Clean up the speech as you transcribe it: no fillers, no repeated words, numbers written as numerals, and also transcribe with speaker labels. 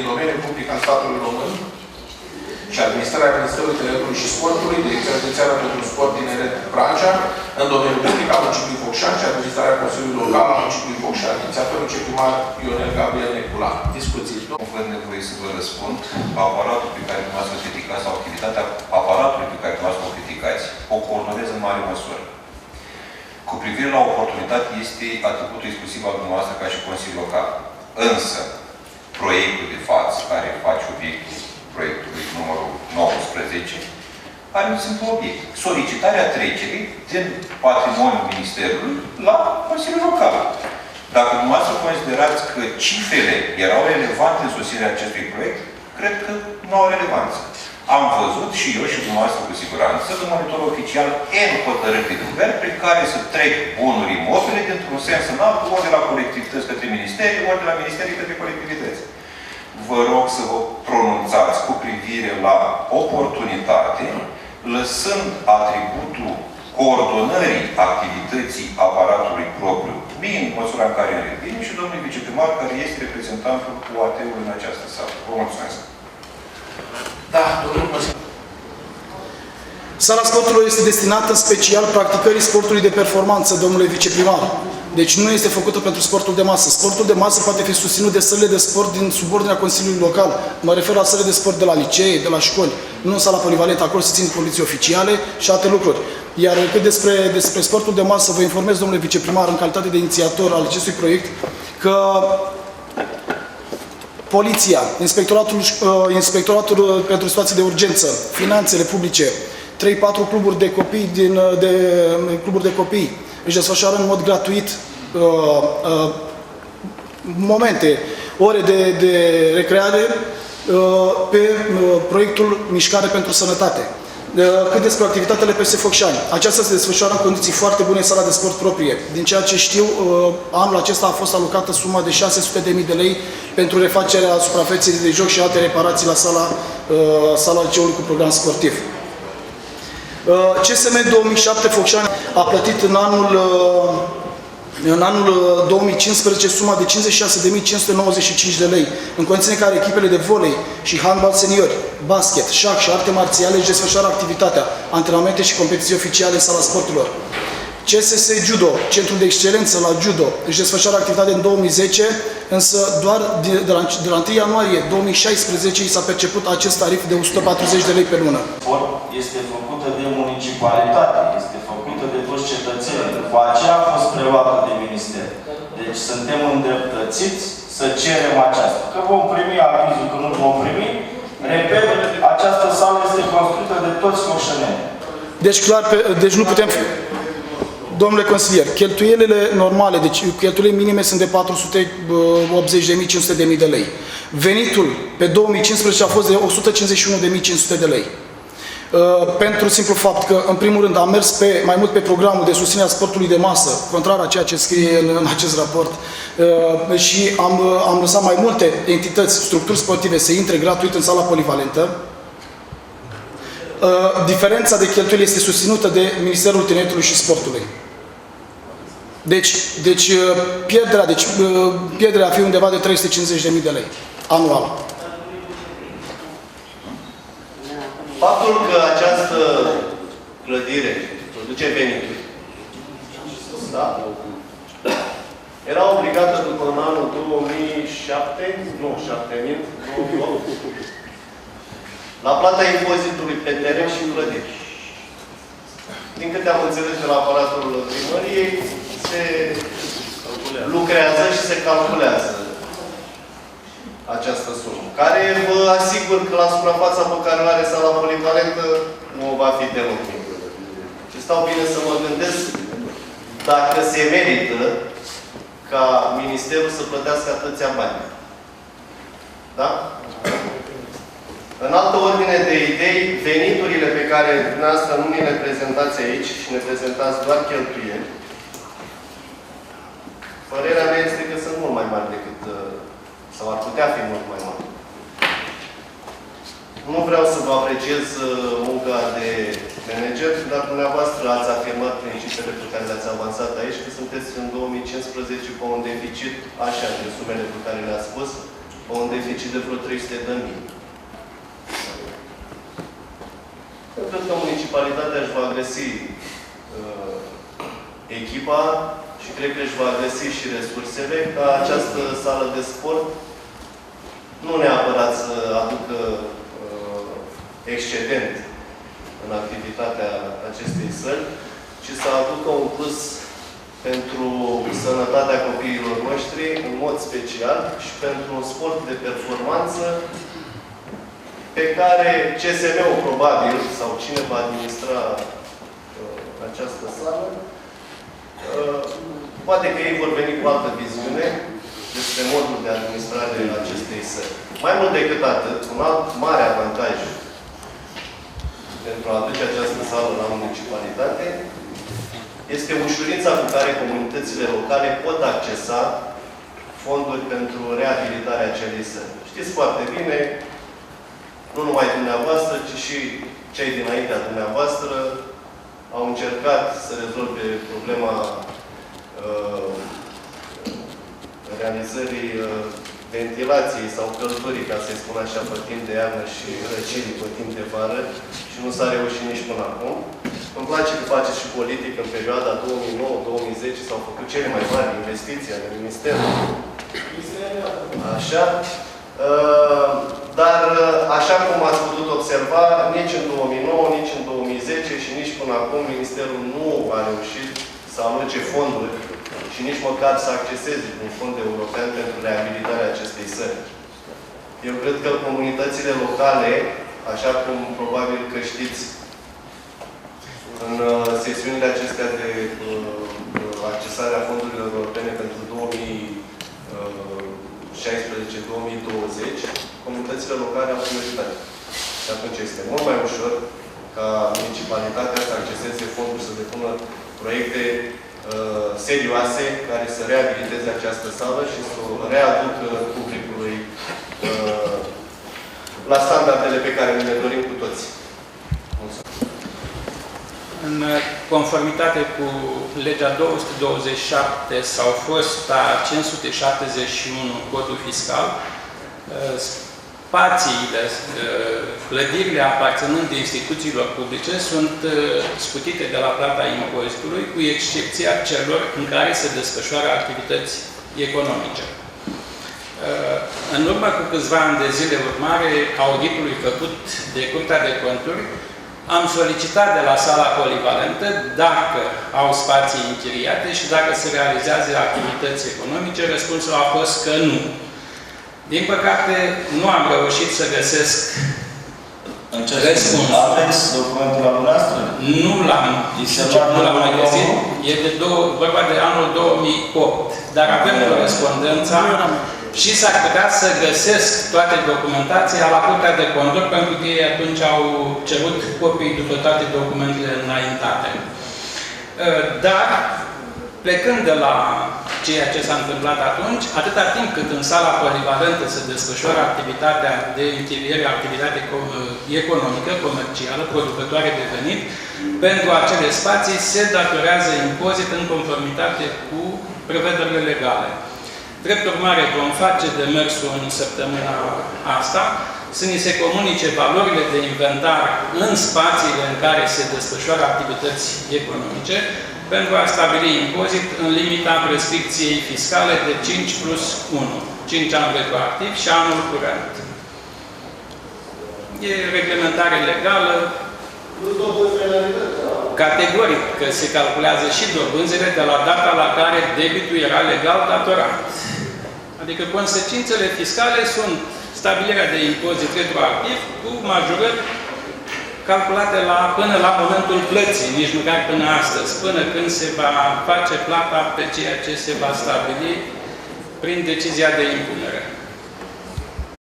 Speaker 1: din domeniul public al statului român și administrarea Ministerului Tineretului și Sportului, Direcția Județeană pentru Sport Tineret Vrancea, în domeniul public al municipiului Focșani și administrarea Consiliului Local al municipiului Focșani. Inițiatorul viceprimar Ionel Gabriel Necula. Discuții.
Speaker 2: Nu văd nevoie să vă răspund. Aparatul pe care dumneavoastră o criticați sau activitatea aparatului pe care dumneavoastră o criticați o coordonez în mare măsură. Cu privire la oportunitate, este atributul exclusiv al dumneavoastră ca și Consiliul Local. Însă, proiectul de față, care face obiectul proiectului numărul 19, are un simplu obiect. Solicitarea trecerii din patrimoniul Ministerului la Consiliul Local. Dacă dumneavoastră considerați că cifrele erau relevante în sosirea acestui proiect, cred că nu au relevanță. Am văzut și eu și dumneavoastră cu siguranță de monitor oficial N hotărâri de guvern prin care să trec bunuri imobile dintr-un sens în altul, ori de la colectivități către ministeri, ori de la ministerii către colectivități. Vă rog să vă pronunțați cu privire la oportunitate, lăsând atributul coordonării activității aparatului propriu, mie în măsura în care îl revine, și domnului viceprimar, care este reprezentantul UAT-ului în această sală. Vă mulțumesc.
Speaker 1: Da, domnul Măsă.
Speaker 3: Sala sporturilor este destinată special practicării sportului de performanță, domnule viceprimar. Deci nu este făcută pentru sportul de masă. Sportul de masă poate fi susținut de sălile de sport din subordinea Consiliului Local. Mă refer la sălile de sport de la licee, de la școli. Nu în sala polivalentă, acolo se țin poliții oficiale și alte lucruri. Iar cât despre sportul de masă, vă informez, domnule viceprimar, în calitate de inițiator al acestui proiect, că Poliția, Inspectoratul pentru Situații de Urgență, Finanțele Publice, 3-4 cluburi de copii cluburi de copii își desfășoară în mod gratuit momente, ore de recreare pe proiectul Mișcare pentru Sănătate. Cât despre activitatele PS Focșani. Aceasta se desfășoară în condiții foarte bune în sala de sport proprie. Din ceea ce știu, anul acesta a fost alocată suma de 600.000 de lei pentru refacerea suprafeței de joc și alte reparații la sala liceului cu program sportiv. CSM 2007 Focșani a plătit în anul 2015 suma de 56.595 de lei, în condiții în care echipele de volei și handbal seniori, basket, șah și arte marțiale își desfășoară activitatea, antrenamente și competiții oficiale în sala sporturilor. CSS Judo, Centrul de Excelență la Judo, își desfășoară activitatea în 2010, însă doar de la 1 ianuarie 2016 i s-a perceput acest tarif de 140 de lei pe lună.
Speaker 4: Este făcută de municipalitate, este făcută de toți cetățenii. După aceea a fost preluată de minister. Deci suntem îndreptățiți să cerem aceasta. Că vom primi avizul, că nu vom primi, repet, această sală este construită de toți focșăneni.
Speaker 3: Deci clar, deci nu putem... Domnule consilier, cheltuielile normale, deci cheltuielile minime sunt de 480.500 de lei. Venitul pe 2015 a fost de 151.500 de lei. Pentru simplu fapt că, în primul rând, am mers mai mult pe programul de susținere a sportului de masă, contrar a ceea ce scrie în acest raport, și am lăsat mai multe entități, structuri sportive să intre gratuit în sala polivalentă. Diferența de cheltuieli este susținută de Ministerul Tineretului și Sportului. Deci pierderea ar fi undeva de 350.000 de lei anual.
Speaker 5: Faptul că această clădire produce venituri, da? Era obligată după anul 2008, la plata impozitului pe teren și clădiri. Din câte am înțeles de la aparatul primăriei, se lucrează și se calculează această sumă, care vă asigur că la suprafața pe care o are sala polivalentă nu va fi deloc mică. Și stau bine să mă gândesc dacă se merită ca Ministerul să plătească atâția bani. Da? În altă ordine de idei, veniturile pe care dumneavoastră nu ni le prezentați aici și ne prezentați doar cheltuieli, părerea mea este că sunt mult mai mari decât, sau ar putea fi mult mai mari. Nu vreau să vă apreciez munca de manager, dar dumneavoastră ați afirmat principiile pe care le-ați avansat aici, că sunteți în 2015 cu un deficit așa de sumele pe care le-ați spus, au un deficit de vreo 300.000. Eu cred că municipalitatea își va găsi echipa și cred că își va găsi și resursele ca această sală de sport nu neapărat să aducă excedent în activitatea acestei săli, ci să aducă un plus pentru sănătatea copiilor noștri, în mod special, și pentru un sport de performanță pe care CSM-ul probabil, sau cine va administra această sală, poate că ei vor veni cu altă viziune despre modul de administrare a acestei săli. Mai mult decât atât, un alt mare avantaj pentru a aduce această sală la municipalitate este ușurința cu care comunitățile locale pot accesa fonduri pentru reabilitarea acelei săli. Știți foarte bine, nu numai dumneavoastră, ci și cei dinaintea dumneavoastră au încercat să rezolve problema realizării ventilației sau căldurii, ca să-i spun așa, pe timp de iarnă și răcirii pe timp de vară și nu s-a reușit nici până acum. Îmi place că faceți și politică. În perioada 2009-2010 s-au făcut cele mai mari investiții ale Ministerului. Așa. Dar, așa cum ați putut observa, nici în 2009, nici în 2010 și nici până acum Ministerul nu a reușit să aloce fonduri și nici măcar să acceseze un fond european pentru reabilitarea acestei săli. Eu cred că comunitățile locale, așa cum probabil că știți, în sesiunile acestea de accesare a fondurilor europene pentru 2016-2020, comunitățile locale au prioritate. Și atunci este mult mai ușor ca municipalitatea să acceseze fonduri, să depună proiecte serioase care să reabiliteze această sală și să o readucă publicului la standardele pe care ne dorim cu toți. Mulțumesc.
Speaker 6: În conformitate cu legea 227 sau fosta 571 Codul Fiscal, spațiile, clădirile aparținând instituțiilor publice sunt scutite de la plata impozitului, cu excepția celor în care se desfășoară activități economice. În urmă cu câțiva ani de zile urmare auditului făcut de Curtea de Conturi, am solicitat de la sala polivalentă dacă au spații închiriate și dacă se realizează activități economice. Răspunsul a fost că nu. Din păcate, nu am reușit să găsesc răspunsul.
Speaker 4: Aveți documentul la dumneavoastră?
Speaker 6: Nu l-am mai găsit. E vorba de anul 2008. Dar avem corespondența și s-ar putea să găsesc toate documentația la Curtea de Conturi, pentru că ei atunci au cerut copii după toate documentele înaintate. Dar, plecând de la ceea ce s-a întâmplat atunci, atâta timp cât în sala polivalentă se desfășoară activitatea de închiriere, activitate economică, comercială, producătoare de venit, pentru acele spații se datorează impozit în conformitate cu prevederile legale. Drept urmare, vom face demersul în săptămâna asta să ni se comunice valorile de inventar în spațiile în care se desfășoară activități economice pentru a stabili impozit în limita prescripției fiscale de 5+1, 5 ani retroactiv și anul curent. E reglementare legală. Categoric că se calculează și dobânzile de la data la care debitul era legal datorat. Adică consecințele fiscale sunt stabilirea de impozit retroactiv cu majorări calculate până la momentul plății, nici măcar până astăzi, până când se va face plata pe ceea ce se va stabili prin decizia de impunere.